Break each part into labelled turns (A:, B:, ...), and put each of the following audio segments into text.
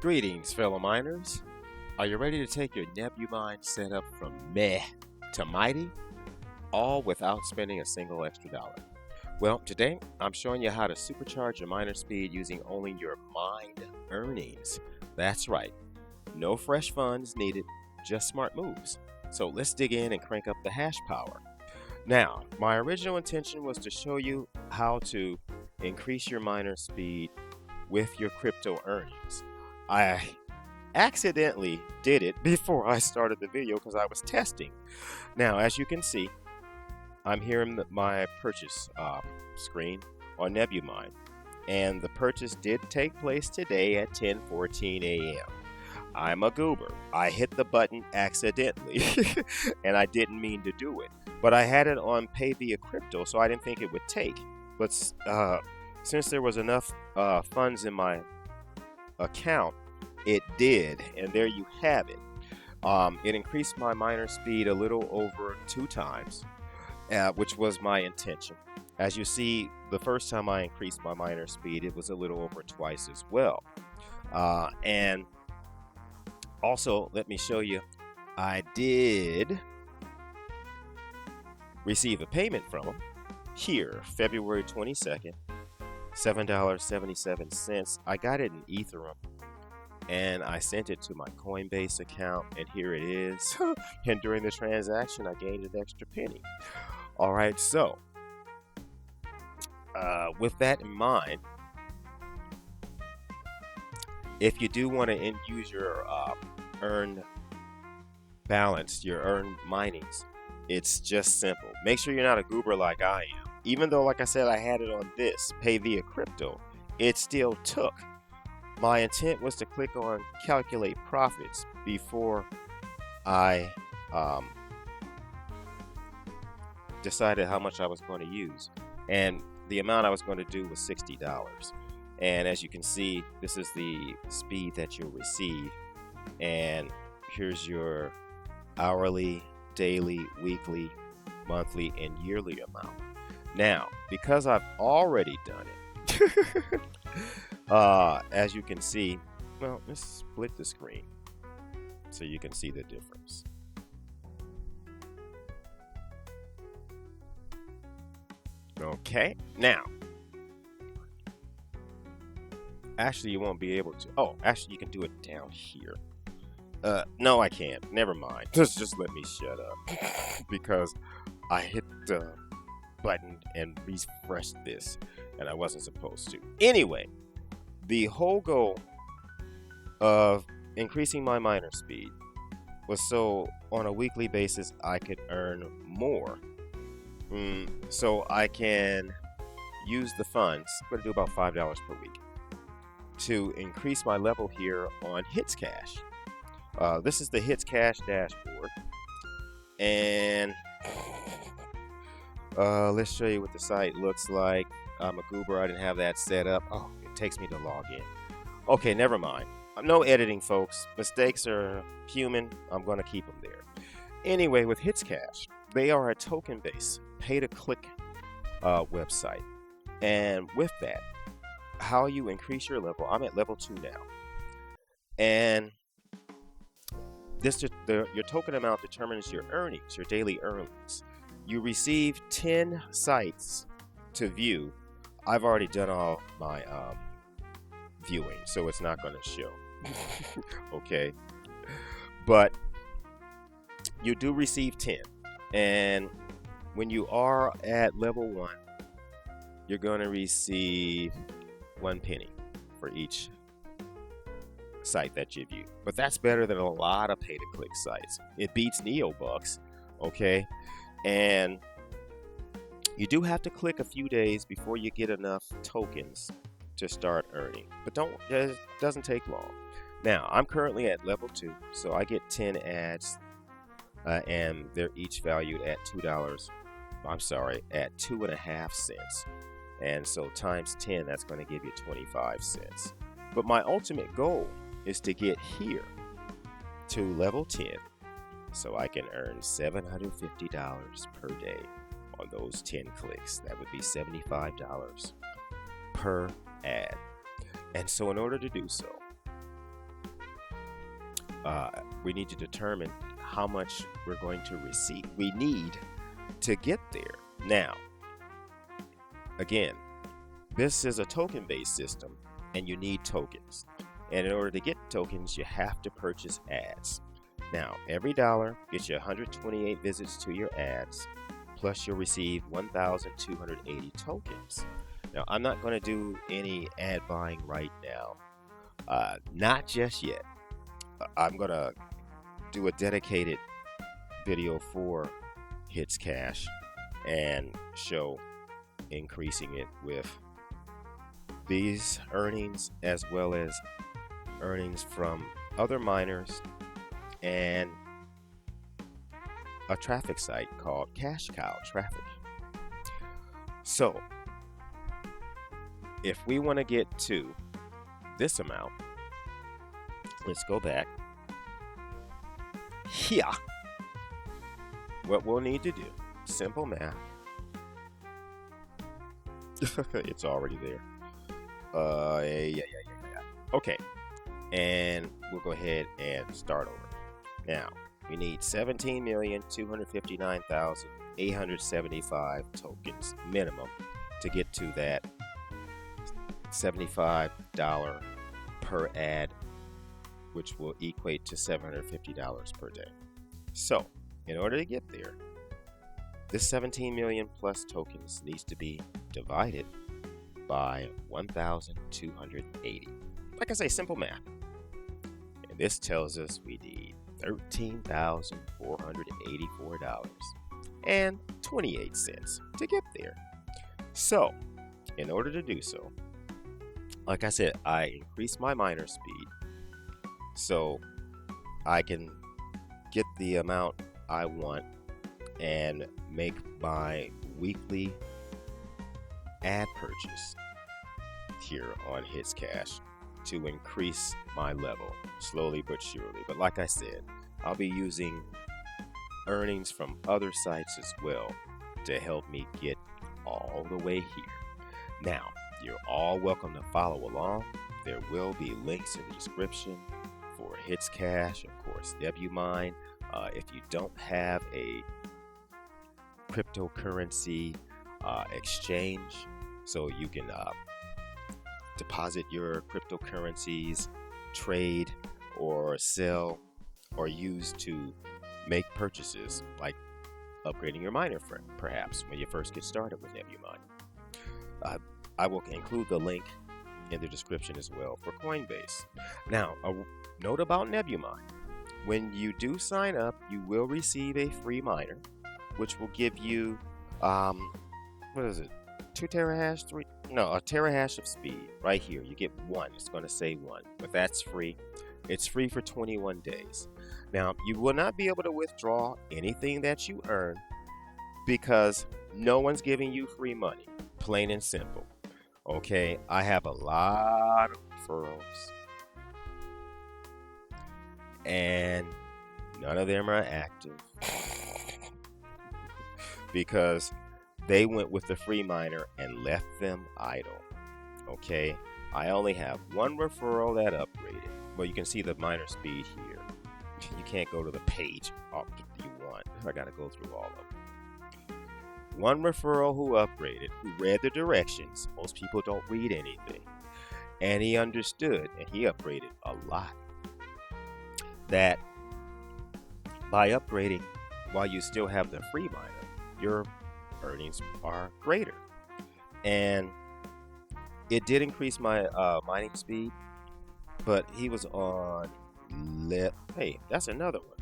A: Greetings, fellow miners. Are you ready to take your NebuMine setup from meh to mighty, all without spending a single extra dollar? Well, today I'm showing you how to supercharge your miner speed using only your mined earnings. That's right, no fresh funds needed, just smart moves. So let's dig in and crank up the hash power. Now, my original intention was to show you how to increase your miner speed with your crypto earnings. I accidentally did it before I started the video because I was testing. Now, as you can see, I'm here in my purchase screen on NebuMine, and the purchase did take place today at 10:14 a.m. I'm a goober. I hit the button accidentally, and I didn't mean to do it. But I had it on Pay Via Crypto, so I didn't think it would take. But since there was enough funds in my account, it did, and there you have it. It increased my miner speed a little over 2 times, which was my intention. As you see, the first time I increased my miner speed, it was a little over twice as well. And also, let me show you, I did receive a payment from them here, February 22nd, $7.77. I got it in Ethereum, and I sent it to my Coinbase account, and here it is. And during the transaction, I gained an extra penny. All right, so with that in mind, if you do want to use your earned balance, your earned minings, it's just simple. Make sure you're not a goober like I am. Even though, like I said, I had it on this Pay Via Crypto, it still took. My intent was to click on calculate profits before I decided how much I was going to use, and the amount I was going to do was $60. And as you can see, this is the speed that you'll receive, and here's your hourly, daily, weekly, monthly, and yearly amount. Now, because I've already done it, as you can see, well, let's split the screen so you can see the difference. Okay, now, actually you won't be able to, oh, actually you can do it down here. No, I can't, never mind. Just let me shut up because I hit the button and refreshed this, and I wasn't supposed to. Anyway, the whole goal of increasing my miner speed was so on a weekly basis I could earn more. So I can use the funds, I'm going to do about $5 per week, to increase my level here on Hits Cash. This is the Hits Cash dashboard, and let's show you what the site looks like. I'm a goober, I didn't have that set up. Oh, it takes me to log in. Okay, never mind. No editing, folks. Mistakes are human. I'm going to keep them there. Anyway, with Hits Cash, they are a token-based, pay-to-click website. And with that, how you increase your level, I'm at level 2 now. And your token amount determines your earnings, your daily earnings. You receive 10 sites to view. I've already done all my viewing, so it's not going to show. Okay, but you do receive 10, and when you are at level 1, you're going to receive 1 penny for each site that you view. But that's better than a lot of pay-to-click sites. It beats NeoBucks, okay? And you do have to click a few days before you get enough tokens to start earning, but it doesn't take long. Now, I'm currently at level 2, so I get 10 ads, and they're each valued at $2. I'm sorry, at 2.5 cents. And so times 10, that's going to give you 25 cents. But my ultimate goal is to get here to level 10 so I can earn $750 per day on those 10 clicks. That would be $75 per ad. And so in order to do so, we need to determine how much we're going to receive. We need to get there. Now, again, this is a token-based system, and you need tokens. And in order to get tokens, you have to purchase ads. Now, every dollar gets you 128 visits to your ads, plus you'll receive 1,280 tokens. Now, I'm not going to do any ad buying right now. Not just yet. I'm going to do a dedicated video for Hits Cash and show increasing it with these earnings as well as earnings from other miners and a traffic site called Cash Cow Traffic. So if we want to get to this amount, let's go back here. What we'll need to do, simple math. It's already there. Yeah. Okay, and we'll go ahead and start over. Now, we need 17,259,875 tokens minimum to get to that $75 per ad, which will equate to $750 per day. So, in order to get there, this 17 million plus tokens needs to be divided by 1,280. Like I say, simple math. And this tells us we need $13,484.28 to get there. So, in order to do so, like I said, I increased my miner speed so I can get the amount I want and make my weekly ad purchase here on Hits Cash to increase my level slowly but surely. But like I said, I'll be using earnings from other sites as well to help me get all the way here. Now, you're all welcome to follow along. There will be links in the description for Hits Cash, of course, NebuMine. If you don't have a cryptocurrency exchange, so you can deposit your cryptocurrencies, trade, or sell, or use to make purchases, like upgrading your miner, perhaps, when you first get started with NebuMine. I will include the link in the description as well for Coinbase. Now, a note about NebuMine. When you do sign up, you will receive a free miner, which will give you, what is it, 2 terahash, a terahash of speed. Right here, you get 1. It's going to say 1, but that's free. It's free for 21 days. Now, you will not be able to withdraw anything that you earn because no one's giving you free money, plain and simple. Okay, I have a lot of referrals, and none of them are active because they went with the free miner and left them idle. Okay, I only have one referral that upgraded. Well, you can see the miner speed here. You can't go to the page you want. I gotta go through all of them. One referral who upgraded, who read the directions. Most people don't read anything. And he understood, and he upgraded a lot. That by upgrading while you still have the free miner, your earnings are greater. And it did increase my mining speed, but he was on hey, that's another one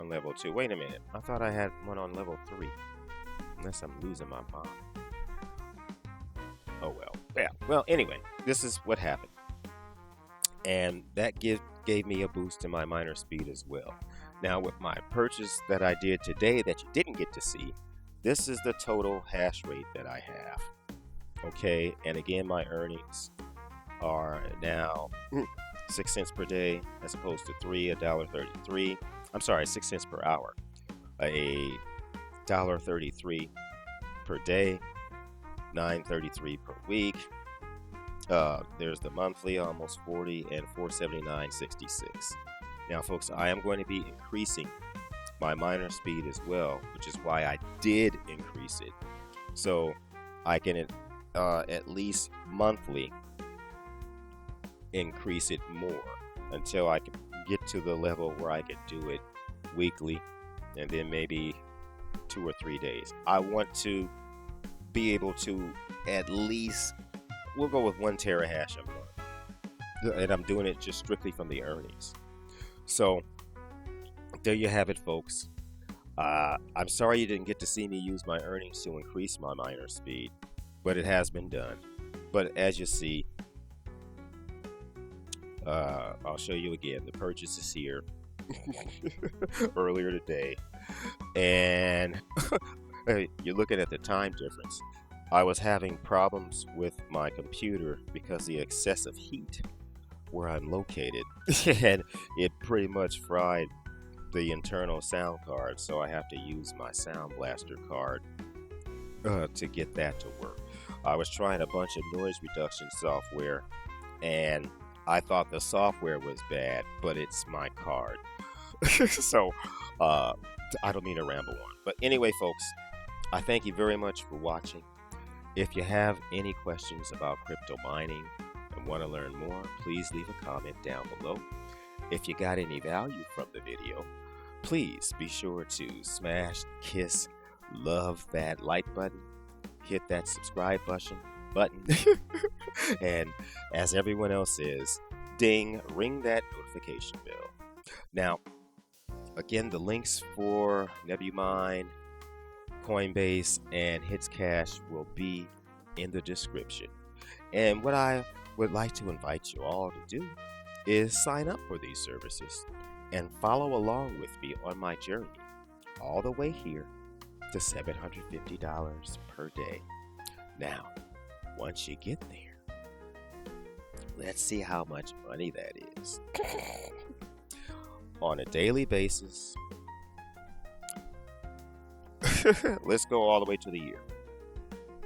A: on level 2. Wait a minute, I thought I had one on level 3. Unless I'm losing my mind. Oh well. Yeah. Well, anyway, this is what happened. And that gave me a boost in my miner speed as well. Now, with my purchase that I did today that you didn't get to see, this is the total hash rate that I have. Okay, and again, my earnings are now 6 cents per day as opposed to $1.33. I'm sorry, 6 cents per hour. $1.33 per day, $9.33 per week. There's the monthly, almost 40, and $479.66. Now, folks, I am going to be increasing my miner speed as well, which is why I did increase it. So I can at least monthly increase it more until I can get to the level where I can do it weekly and then maybe 2 or 3 days. I want to be able to at least, we'll go with 1 terahash a month. And I'm doing it just strictly from the earnings. So there you have it, folks. I'm sorry you didn't get to see me use my earnings to increase my miner speed, but it has been done. But as you see, I'll show you again. The purchase is here earlier today, and you're looking at the time difference. I was having problems with my computer because of the excessive heat where I'm located, and it pretty much fried the internal sound card, so I have to use my Sound Blaster card to get that to work. I was trying a bunch of noise reduction software, and I thought the software was bad, but it's my card. So I don't mean to ramble on, but anyway, folks, I thank you very much for watching. If you have any questions about crypto mining and want to learn more, please leave a comment down below. If you got any value from the video, please be sure to smash, kiss, love that like button, hit that subscribe button, and as everyone else says, ding, ring that notification bell. Now, again, the links for NebuMine, Coinbase, and HitsCash will be in the description. And what I would like to invite you all to do is sign up for these services and follow along with me on my journey all the way here to $750 per day. Now, once you get there, let's see how much money that is. On a daily basis, let's go all the way to the year.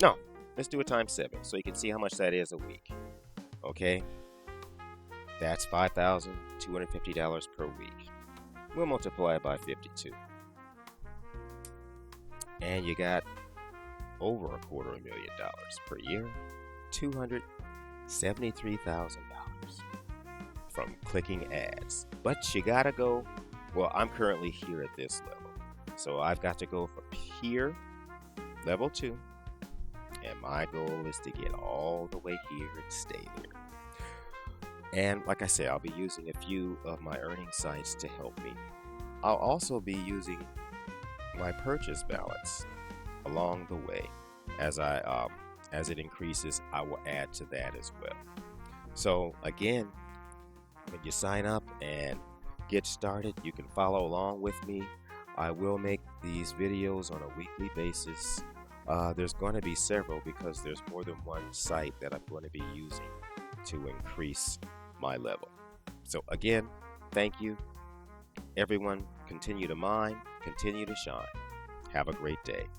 A: No, let's do it times 7 so you can see how much that is a week. Okay? That's $5,250 per week. We'll multiply it by 52. And you got over $250,000 per year, $273,000 from clicking ads. But you gotta go, well, I'm currently here at this level. So I've got to go from here, level 2, and my goal is to get all the way here and stay there. And like I said, I'll be using a few of my earning sites to help me. I'll also be using my purchase balance along the way. As it increases, I will add to that as well. So again, when you sign up and get started, you can follow along with me. I will make these videos on a weekly basis. There's going to be several because there's more than one site that I'm going to be using to increase my level. So again, thank you. Everyone, continue to mine, continue to shine. Have a great day.